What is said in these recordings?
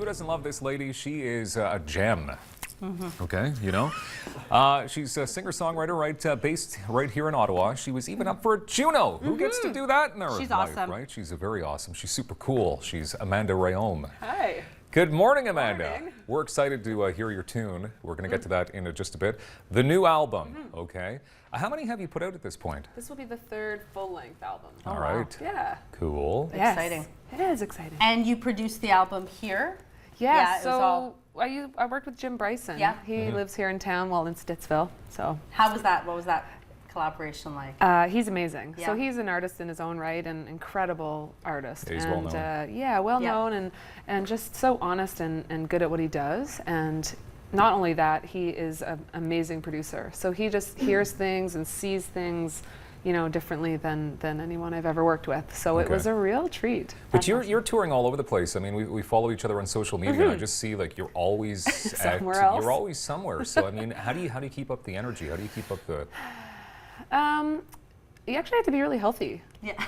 doesn't love this lady? She is a gem. Okay, you know. She's a singer-songwriter, based right here in Ottawa. She was even up for a Juno. Who gets to do that in their life, awesome. right? She's very awesome. She's super cool. She's Amanda Rheaume. Hi. Good morning, Amanda. Morning. We're excited to hear your tune. We're going to get to that in just a bit. The new album, okay. How many have you put out at this point? This will be the third full-length album. All right. Yeah. Cool. Yes. Exciting. It is exciting. And you produced the album here? Yeah, it was so all- I worked with Jim Bryson. Yeah. He lives here in town, well, in Stittsville. So How was that? What was that collaboration like? he's amazing. So Yeah. he's an artist in his own right, an incredible artist. He's and, well-known. yeah, well known and just so honest and good at what he does. And not only that, he is an amazing producer. So he just hears things and sees things, you know, differently than anyone I've ever worked with. So it was a real treat. But you're touring all over the place. I mean, we follow each other on social media, and I just see like you're always Somewhere else. You're always somewhere. So I mean, how do you keep up the energy? How do you keep up the? You actually have to be really healthy. Yeah.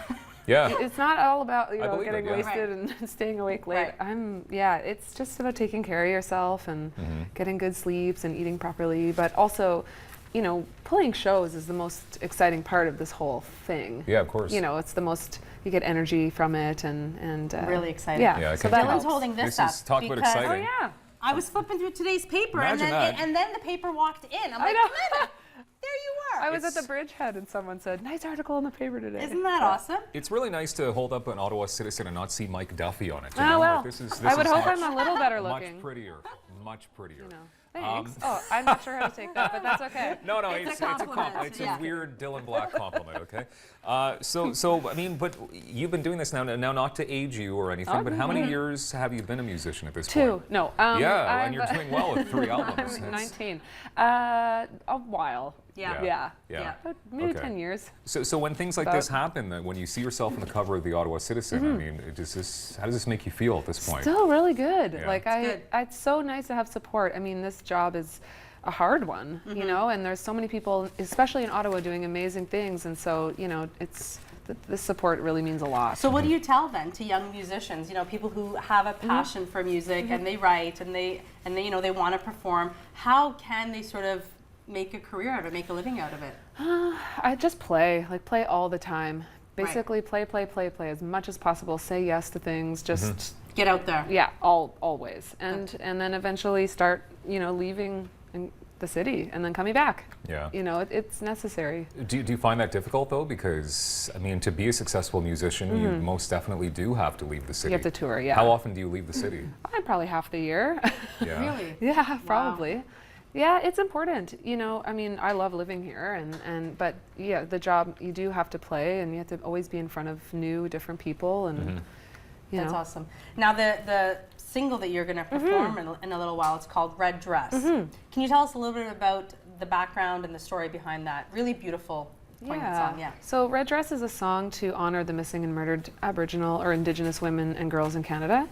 Yeah. It's not all about, you I know, believe getting it, yeah. wasted and staying awake late. Right. It's just about taking care of yourself and getting good sleeps and eating properly, but also, you know, playing shows is the most exciting part of this whole thing. Yeah, of course. You know, it's the most, you get energy from it and Really exciting. Yeah, I so can that tell. Dylan's helps. holding this up. Talk about because exciting. Oh yeah. I was flipping through today's paper Imagine that. and then the paper walked in. I'm like, know. Amanda, there you are. I was at the Bridgehead and someone said, "Nice article in the paper today." Isn't that awesome? It's It's really nice to hold up an Ottawa Citizen and not see Mike Duffy on it. You Oh know? well. Like, this I would is hope much, I'm a little better much looking. prettier. Much prettier. You know. Thanks. Oh, I'm not sure how to take that, but that's okay. No, It's a it's a compliment, compliment. It's yeah. a weird Dylan Black compliment, okay? So I mean, but you've been doing this now not to age you or anything, but how many years have you been a musician at this point? 2. No. Yeah, and you're doing well with 3 albums. I'm That's- 19. A while. Yeah. Yeah. Yeah. But maybe Okay. 10 years. So when things like this happen, when you see yourself on the cover of the Ottawa Citizen, I mean, how does this make you feel at this point? Still really good. Yeah. Like good. it's so nice to have support. I mean, this job is a hard one, you know, and there's so many people, especially in Ottawa, doing amazing things, and so you know, this support really means a lot. So what do you tell then to young musicians? You know, people who have a passion for music and they write and they you know they want to perform. How can they sort of make a career out of it, make a living out of it? I just play all the time. Basically, play as much as possible. Say yes to things. Just Get out there. yeah, always, and then eventually start, you know, leaving the city and then coming back. Yeah. You know, it's necessary. Do you find that difficult though? Because I mean, to be a successful musician, you most definitely do have to leave the city. You have to tour, yeah. How often do you leave the city? Probably half the year. Yeah. Really? Yeah, probably. Yeah, it's important. You know, I mean, I love living here, but yeah, the job, you do have to play, and you have to always be in front of new, different people, and you That's know. awesome. Now the single that you're going to perform in a little while, it's called Red Dress. Can you tell us a little bit about the background and the story behind that? Really beautiful, poignant song. Yeah. So Red Dress is a song to honor the missing and murdered Aboriginal or Indigenous women and girls in Canada,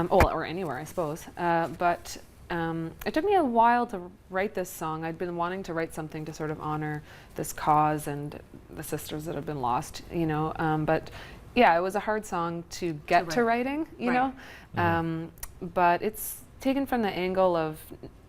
or anywhere, I suppose. But it took me a while to write this song. I'd been wanting to write something to sort of honor this cause and the sisters that have been lost, you know. But yeah, it was a hard song to get to writing, you know. But it's taken from the angle of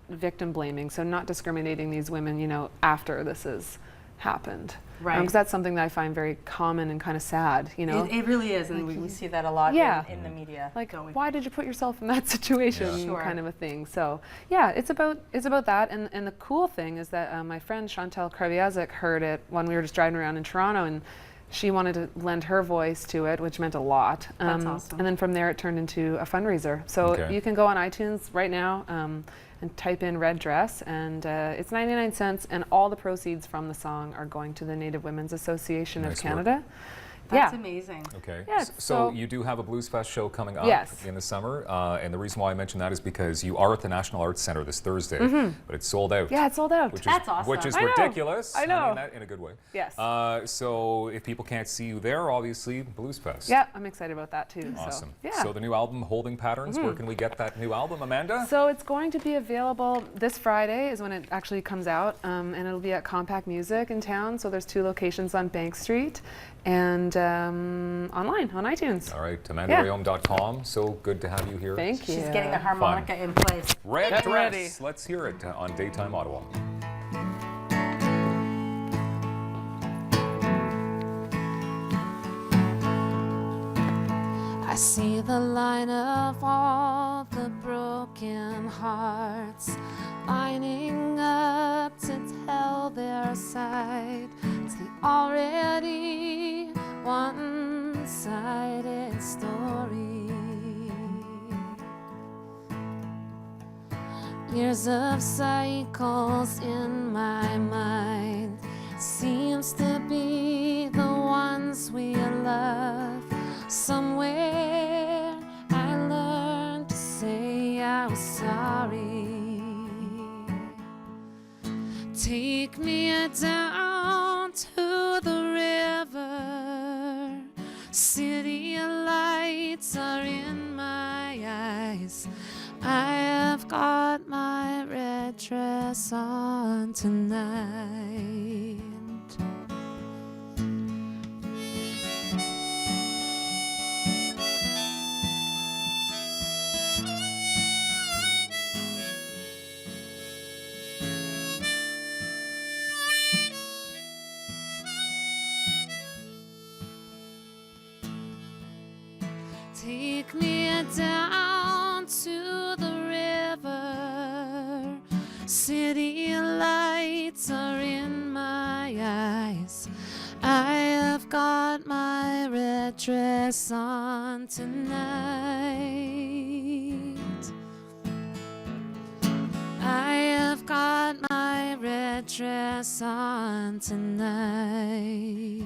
victim blaming, so not discriminating these women, you know, after this has happened. Right. Because that's something that I find very common and kind of sad, you know. It really is, and we see that a lot in the media. Like, don't we? why did you put yourself in that situation, Sure. kind of a thing. So, yeah, it's about that. And the cool thing is that my friend Chantal Kraviazik heard it when we were just driving around in Toronto, and she wanted to lend her voice to it, which meant a lot. That's awesome. And then from there, it turned into a fundraiser. So you can go on iTunes right now and type in Red Dress, and it's 99 cents, and all the proceeds from the song are going to the Native Women's Association of Canada. That's amazing. Okay. Yeah, so so- you do have a Blues Fest show coming up Yes. in the summer, and the reason why I mention that is because you are at the National Arts Centre this Thursday, but it's sold out. Yeah, it's sold out. That's awesome. Which is I know. ridiculous. I know. I mean that in a good way. Yes. So if people can't see you there, obviously Blues Fest. Yeah, I'm excited about that too. Awesome. So, yeah. So the new album, Holding Patterns, where can we get that new album, Amanda? So it's going to be available this Friday is when it actually comes out, and it'll be at Compact Music in town. So there's 2 locations on Bank Street, and online on iTunes. All right, AmandaRheaume.com. So good to have you here. Thank you. She's getting the harmonica in place. Red Get Dress. ready. Let's hear it on Daytime Ottawa. I see the line of all the broken hearts lining up to tell their side. It's the already one-sided story. Years of cycles in my mind seems to be the ones we love. Somewhere I learned to say I was sorry. Take me down to the river. City lights are in my eyes. I have got my red dress on tonight. Take me down to the river. City lights are in my eyes. I have got my red dress on tonight. I have got my red dress on tonight.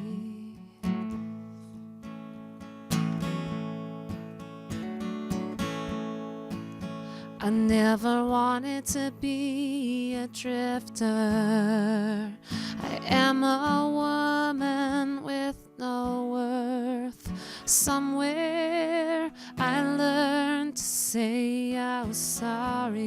I never wanted to be a drifter. I am a woman with no worth. Somewhere I learned to say I was sorry.